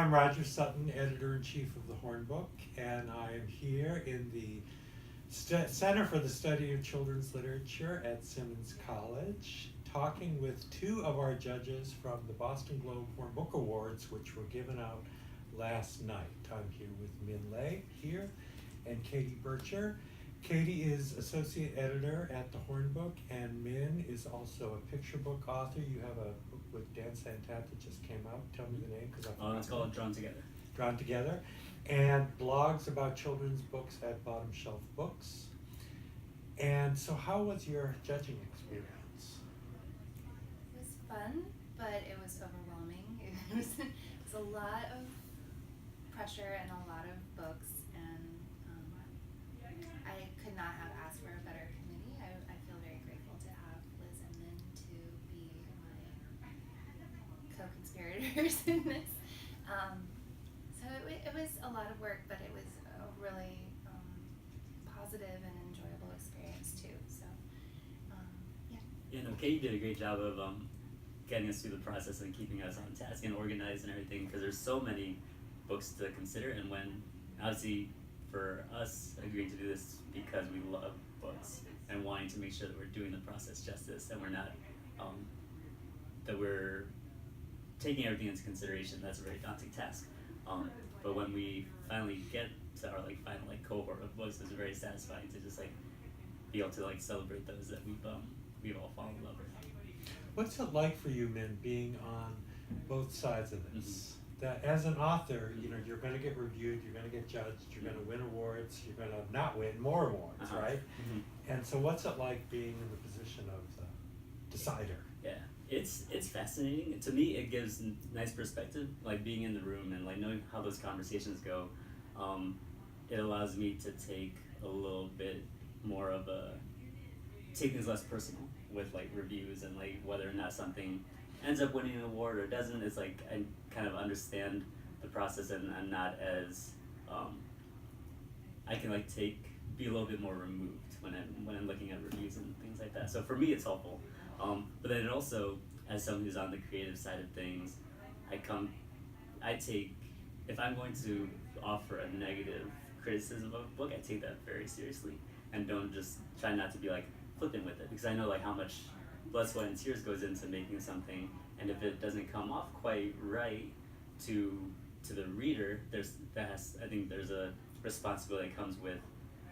I'm Roger Sutton, Editor-in-Chief of the Hornbook, and I am here in the Center for the Study of Children's Literature at Simmons College, talking with two of our judges from the Boston Globe Hornbook Awards, which were given out last night. I'm here with Minh Lê here and Katie Bircher. Katie is Associate Editor at the Hornbook, and Minh is also a picture book author. You have a book with Dan Santat that just came out. Tell me the name, because It's called Drawn Together. Drawn Together, and blogs about children's books at Bottom Shelf Books. And so how was your judging experience? It was fun, but it was overwhelming. It was a lot of pressure and a lot of books, and I could not have asked for a better committee. I feel very grateful to have Liz and Minh to be my co-conspirators in this. So it was a lot of work, but it was a really positive and enjoyable experience too. So yeah. You know, Katie did a great job of getting us through the process and keeping us on task and organized and everything, because there's so many books to consider, and when obviously for us agreeing to do this because we love books and wanting to make sure that we're doing the process justice and we're not that we're taking everything into consideration. That's a very daunting task, but when we finally get to our final cohort of books, it's very satisfying to just be able to celebrate those that we've all fallen in love with. What's it like for you, Minh, being on both sides of this? That as an author, you're going to get reviewed, you're going to get judged, you're going to win awards, you're going to not win more awards, right? And so what's it like being in the position of the decider? Yeah, it's fascinating. To me, it gives nice perspective, being in the room and knowing how those conversations go. It allows me to take a little bit more of take things less personal with reviews and whether or not something ends up winning an award or doesn't. It's I kind of understand the process, and I'm not as I can be a little bit more removed when I'm looking at reviews and things like that. So for me, it's helpful. But then it also, as someone who's on the creative side of things, if I'm going to offer a negative criticism of a book, I take that very seriously and don't just try not to be flippant with it, because I know how much blood, sweat, and tears goes into making something, and if it doesn't come off quite right to the reader, I think there's a responsibility that comes with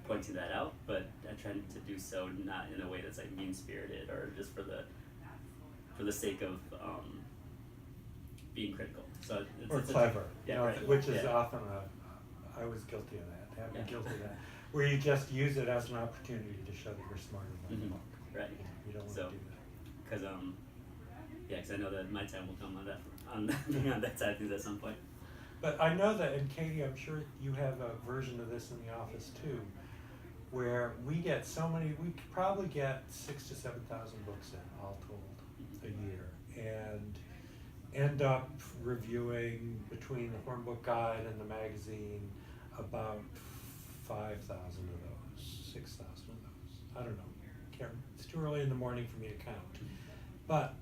pointing that out, but I try to do so not in a way that's mean-spirited or just for the sake of being critical. So it's clever, right. Which is often I was guilty of that, have been guilty of that, where you just use it as an opportunity to show that you're smarter than the book. Right. You don't want to do that. Because I know that my time will come on being on that side of things at some point. But I know that, and Katie, I'm sure you have a version of this in the office too, where we get we probably get 6,000 to 7,000 books in, all told, a year, and end up reviewing between the Hornbook Guide and the magazine about 5,000 of those, 6,000 of those. I don't know. It's too early in the morning for me to count. But,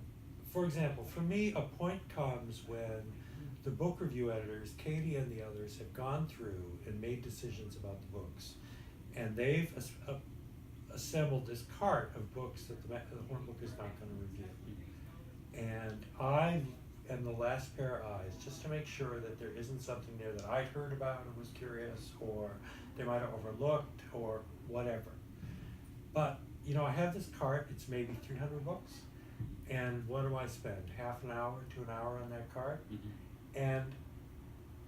for example, for me, a point comes when the book review editors, Katie and the others, have gone through and made decisions about the books. And they've assembled this cart of books that the Hornbook is not going to review. And I am the last pair of eyes, just to make sure that there isn't something there that I'd heard about and was curious, or they might have overlooked, or whatever. But I have this cart, it's maybe 300 books, and what do I spend? Half an hour to an hour on that cart? And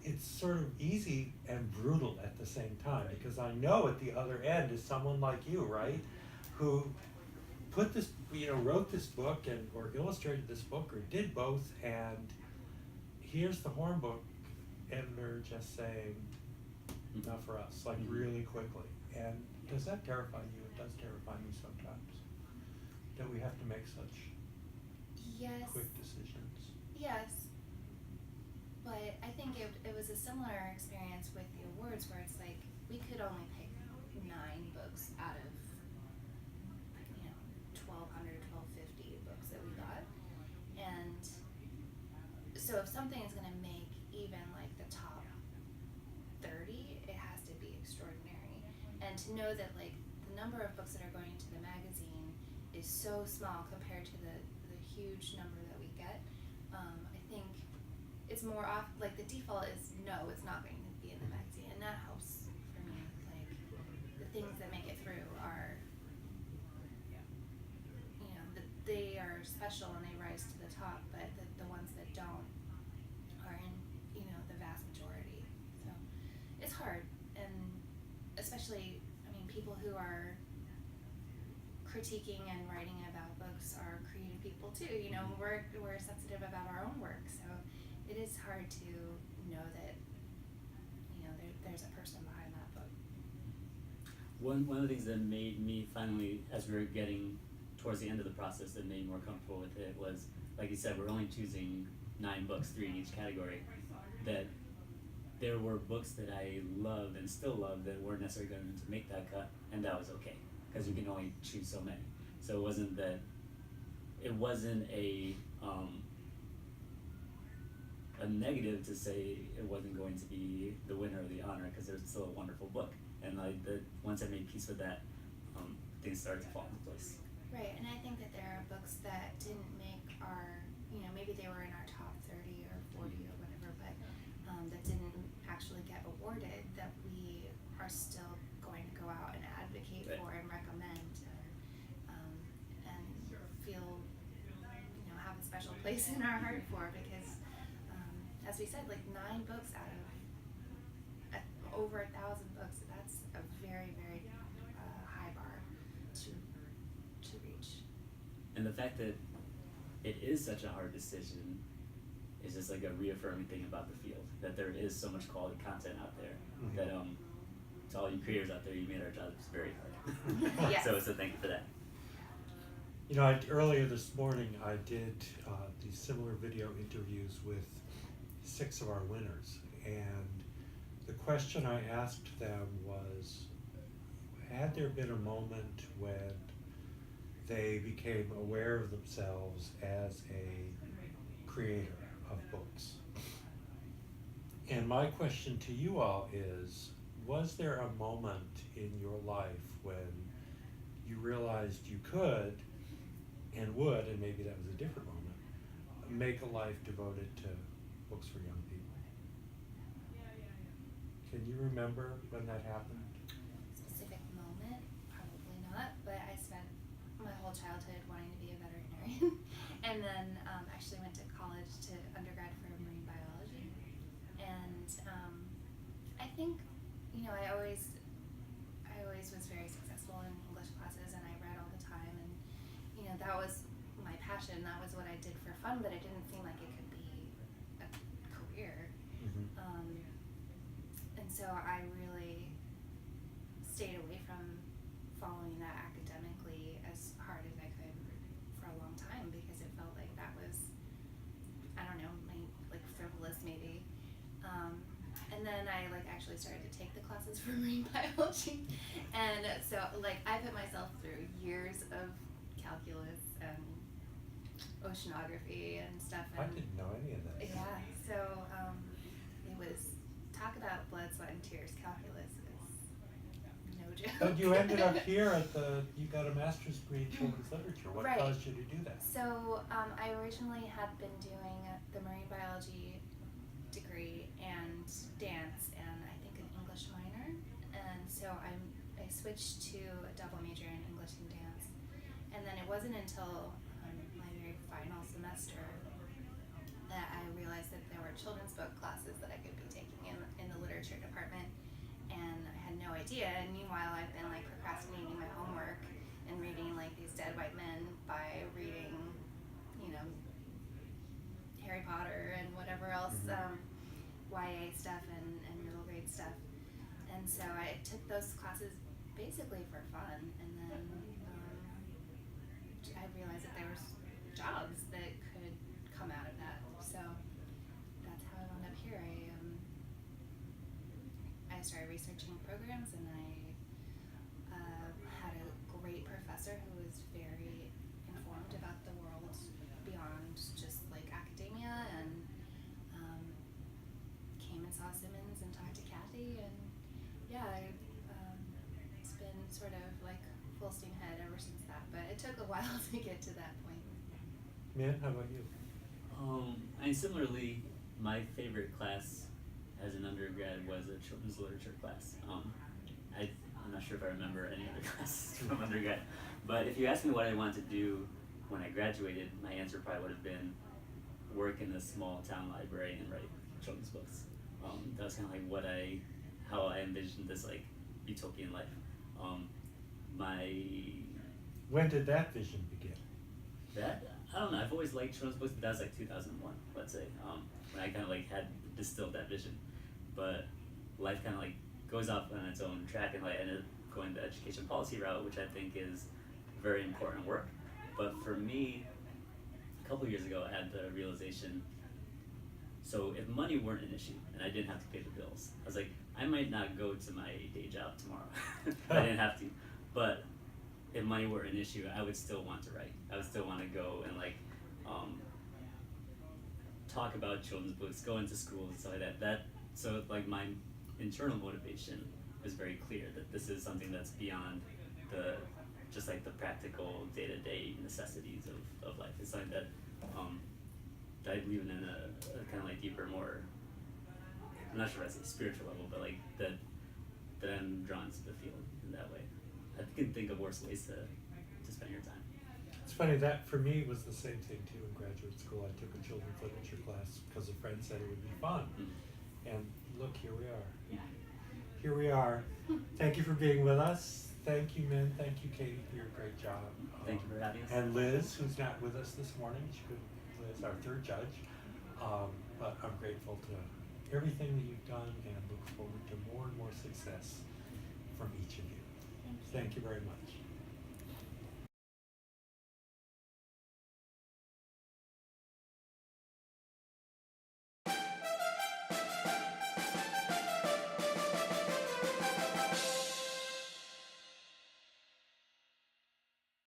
it's sort of easy and brutal at the same time, because I know at the other end is someone like you, right? Who put this, wrote this book or illustrated this book or did both, and here's the Hornbook editor just saying, not for us, really quickly. And does that terrify you? It does terrify me sometimes, that we have to make such quick decisions. Yes, but I think it was a similar experience with the awards, where it's we could only pick 9 books out of 1,200, 1,250 books that we got, and so if something is going to make even the and to know that like the number of books that are going into the magazine is so small compared to the huge number that we get. I think it's more off, like the default is no, it's not going to be in the magazine, and that helps for me. Like the things that make it through are, you know, they are special and they rise to the top, but the ones that don't are in, you know, the vast majority. So it's hard, and especially, I mean, people who are critiquing and writing about books are creative people too. You know, we're sensitive about our own work, so it is hard to know that, you know, there's a person behind that book. One of the things that made me finally, as we were getting towards the end of the process, that made me more comfortable with it was, like you said, we're only choosing 9 books, 3 in each category, that there were books that I love and still love that weren't necessarily going to make that cut, and that was okay, because you can only choose so many. So it wasn't a negative to say it wasn't going to be the winner or the honor, because there's still a wonderful book. And like once I made peace with that, things started to fall into place. Right, and I think that there are books that didn't make our, you know, maybe they were in our top 30 or 40 or whatever, but that didn't actually get awarded, that we are still going to go out and advocate Right. for and recommend, and feel, you know, have a special place in our heart for, because as we said, like 9 books out of over 1,000 books, that's a very, very high bar to reach. And the fact that it is such a hard decision is just like a reaffirming thing about the field, that there is so much quality content out there, that to all you creators out there, you made our jobs very hard. Yes. So thank you for that. You know, earlier this morning I did these similar video interviews with 6 of our winners, and the question I asked them was, had there been a moment when they became aware of themselves as a creator of books? And my question to you all is, was there a moment in your life when you realized you could and would, and maybe that was a different moment, make a life devoted to books for young people? Can you remember when that happened? Specific moment, probably not, but I spent my whole childhood wanting to be a veterinarian, and then actually went to college to undergrad for marine biology. And I think, you know, I always was very successful in English classes, and I read all the time, and you know, that was my passion. That was what I did for fun, but it didn't seem like it could be a career. And so I really stayed away from following that academically as hard as I could for a long time, because it felt like that was, I don't know, like frivolous maybe. And then I like actually started to take the classes for marine biology, and so like I put myself through years of calculus and oceanography and stuff. And I didn't know any of that. yeah, so it was, talk about blood, sweat, and tears. Calculus is no joke. But you ended up here you got a master's degree in children's literature. What Right. caused you to do that? So I originally had been doing the marine biology degree and dance, and I think an English minor, and so I switched to a double major in English and dance. And then it wasn't until my very final semester that I realized that there were children's book classes that I could be taking in the literature department, and I had no idea. And meanwhile, I've been like procrastinating my homework and reading like these dead white men by reading, you know, Harry Potter and whatever else, YA stuff and middle grade stuff. And so I took those classes basically for fun, and then I realized that there was jobs that could come out of that. So that's how I wound up here. I started researching programs, and I had a great professor who was very informed about the world beyond just like academia, and came and saw Simmons and talked to Kathy, and yeah, I it took a while to get to that point. Min, how about you? And similarly, my favorite class as an undergrad was a children's literature class. I'm not sure if I remember any other classes from undergrad, but if you asked me what I wanted to do when I graduated, my answer probably would have been work in a small town library and write children's books. That was kind of like how I envisioned this like utopian life. When did that vision begin? I don't know, I've always liked children's books, but that was like 2001, let's say, when I kind of like had distilled that vision. But life kind of like goes off on its own track, and like I ended up going the education policy route, which I think is very important work. But for me, a couple years ago, I had the realization, so if money weren't an issue and I didn't have to pay the bills, I was like, I might not go to my day job tomorrow if I didn't have to. But if money were an issue, I would still want to write. I would still want to go and like talk about children's books, go into schools and stuff like that. So like my internal motivation was very clear that this is something that's beyond just like the practical day-to-day necessities of life. It's something that I believe in a kind of like deeper, more, I'm not sure if I say spiritual level, but like that I'm drawn to the field in that way. I can think of worse ways to spend your time. It's funny, that for me was the same thing too in graduate school. I took a children's literature class because a friend said it would be fun. And look, here we are. Here we are. Thank you for being with us. Thank you, Min. Thank you, Katie, for your great job. Thank you for having us. And Liz, who's not with us this morning. Liz, our third judge. But I'm grateful to everything that you've done and look forward to more and more success from each of you. Thank you very much.